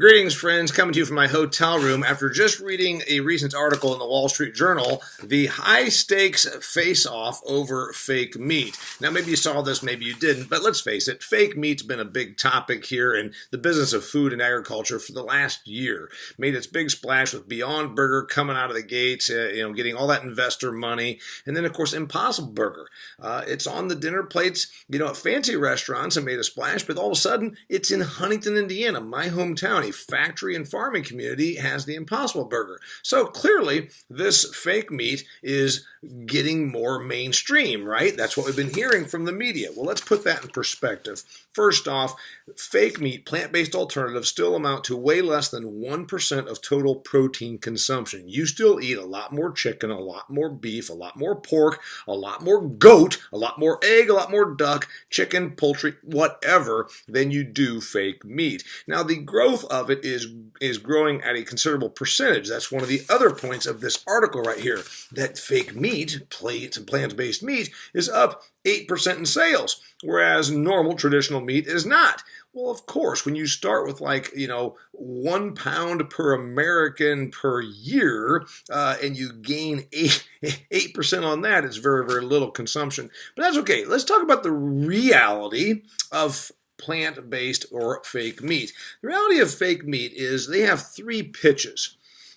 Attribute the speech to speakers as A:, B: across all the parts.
A: Greetings, friends. Coming to you from my hotel room after just reading a recent article in the Wall Street Journal, the high-stakes face-off over fake meat. Now, maybe you saw this, maybe you didn't, but let's face it, fake meat's been a big topic here in the business of food and agriculture for the last year. Made its big splash with Beyond Burger coming out of the gates, getting all that investor money, and then, of course, Impossible Burger. It's on the dinner plates, at fancy restaurants and made a splash, but all of a sudden, it's in Huntington, Indiana, my hometown. A factory and farming community has the Impossible Burger. So clearly, this fake meat is getting more mainstream, right? That's what we've been hearing from the media. Well, let's put that in perspective. First off, fake meat, plant-based alternatives still amount to way less than 1% of total protein consumption. You still eat a lot more chicken, a lot more beef, a lot more pork, a lot more goat, a lot more egg, a lot more duck, chicken, poultry, whatever, than you do fake meat. Now, the growth of it is growing at a considerable percentage. That's one of the other points of this article right here, that fake meat, plant-based meat, is up 8% in sales, whereas normal traditional meat is not. Well, of course, when you start with 1 pound per American per year, and you gain 8% on that, it's very, very little consumption. But that's okay. Let's talk about the reality of plant-based or fake meat. The reality of fake meat is they have 3 pitches,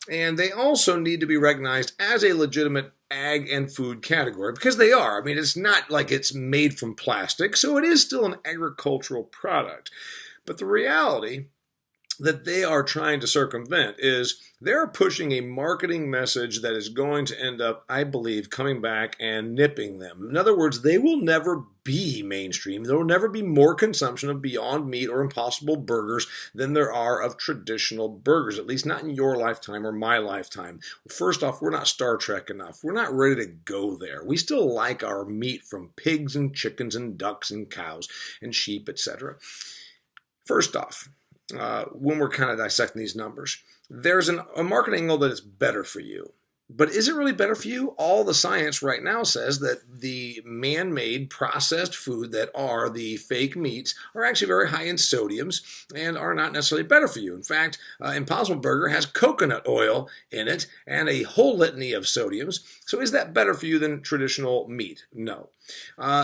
A: and they also need to be recognized as a legitimate ag and food category, because they are. I mean, it's not like it's made from plastic, so it is still an agricultural product. But the reality that they are trying to circumvent is they're pushing a marketing message that is going to end up, I believe, coming back and nipping them. In other words, they will never be mainstream. There will never be more consumption of Beyond Meat or Impossible Burgers than there are of traditional burgers, at least not in your lifetime or my lifetime. First off, we're not Star Trek enough. We're not ready to go there. We still like our meat from pigs and chickens and ducks and cows and sheep, etc. First off, when we're kind of dissecting these numbers, there's a market angle that is better for you. But is it really better for you? All the science right now says that the man-made processed food that are the fake meats are actually very high in sodiums and are not necessarily better for you. In fact, Impossible Burger has coconut oil in it and a whole litany of sodiums. So is that better for you than traditional meat? No.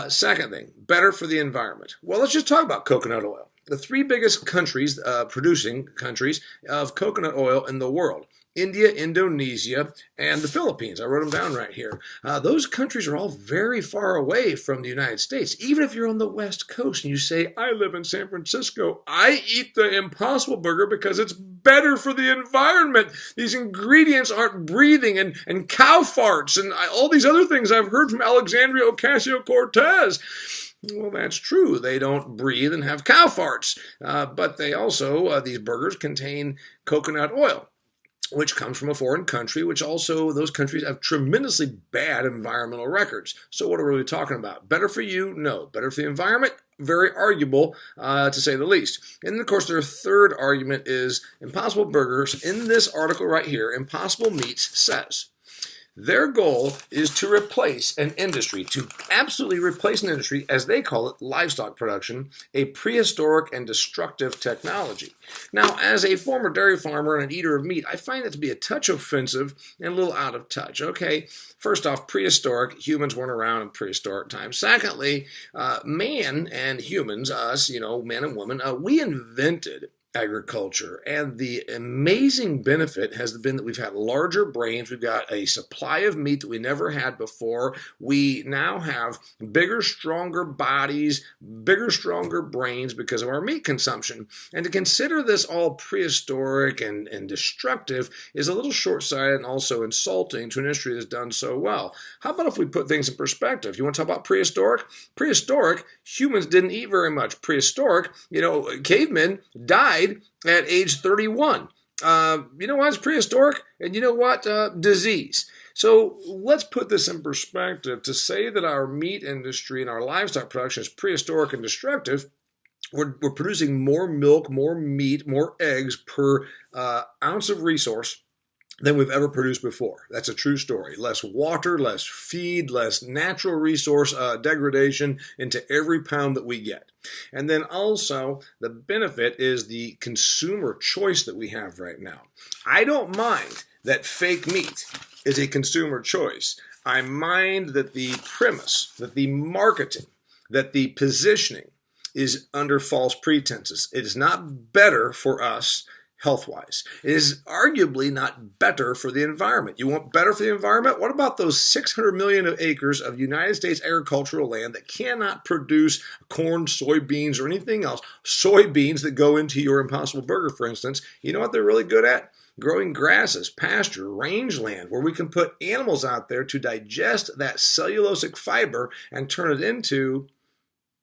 A: Second thing, better for the environment. Well, let's just talk about coconut oil. The 3 biggest countries, producing countries of coconut oil in the world: India, Indonesia, and the Philippines. I wrote them down right here. Those countries are all very far away from the United States. Even if you're on the West Coast and you say, I live in San Francisco, I eat the Impossible Burger because it's better for the environment. These ingredients aren't breathing and cow farts and all these other things I've heard from Alexandria Ocasio-Cortez. Well, that's true. They don't breathe and have cow farts, but they also, these burgers contain coconut oil, which comes from a foreign country, which also, those countries have tremendously bad environmental records. So what are we really talking about? Better for you? No. Better for the environment? Very arguable, to say the least. And then, of course, their third argument is Impossible Burgers. In this article right here, Impossible Meats says their goal is to replace an industry, to absolutely replace an industry, as they call it, livestock production, a prehistoric and destructive technology. Now, as a former dairy farmer and an eater of meat, I find it to be a touch offensive and a little out of touch. Okay, first off, prehistoric, humans weren't around in prehistoric times. Secondly, man and humans, us, man and woman, we invented agriculture, and the amazing benefit has been that we've had larger brains. We've got a supply of meat that we never had before. We now have bigger, stronger bodies, bigger, stronger brains because of our meat consumption. And to consider this all prehistoric and destructive is a little short-sighted and also insulting to an industry that's done so well. How about if we put things in perspective? You want to talk about prehistoric? Prehistoric, humans didn't eat very much. Prehistoric, cavemen died at age 31. You know what's prehistoric? And you know what? Disease. So let's put this in perspective. To say that our meat industry and our livestock production is prehistoric and destructive, we're producing more milk, more meat, more eggs per ounce of resource than we've ever produced before. That's a true story. Less water, less feed, less natural resource degradation into every pound that we get. And then also the benefit is the consumer choice that we have right now. I don't mind that fake meat is a consumer choice. I mind that the premise, that the marketing, that the positioning is under false pretenses. It is not better for us health-wise. It is arguably not better for the environment. You want better for the environment? What about those 600 million acres of United States agricultural land that cannot produce corn, soybeans, or anything else? Soybeans that go into your Impossible Burger, for instance. You know what they're really good at? Growing grasses, pasture, rangeland, where we can put animals out there to digest that cellulosic fiber and turn it into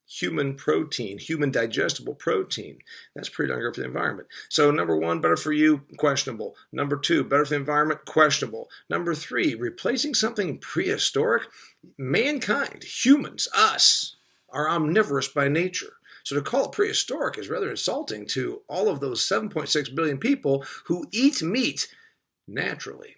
A: human protein, human digestible protein. That's pretty darn good for the environment. So number one, better for you, questionable. Number two, better for the environment, questionable. Number three, replacing something prehistoric. Mankind, humans, us, are omnivorous by nature. So to call it prehistoric is rather insulting to all of those 7.6 billion people who eat meat naturally.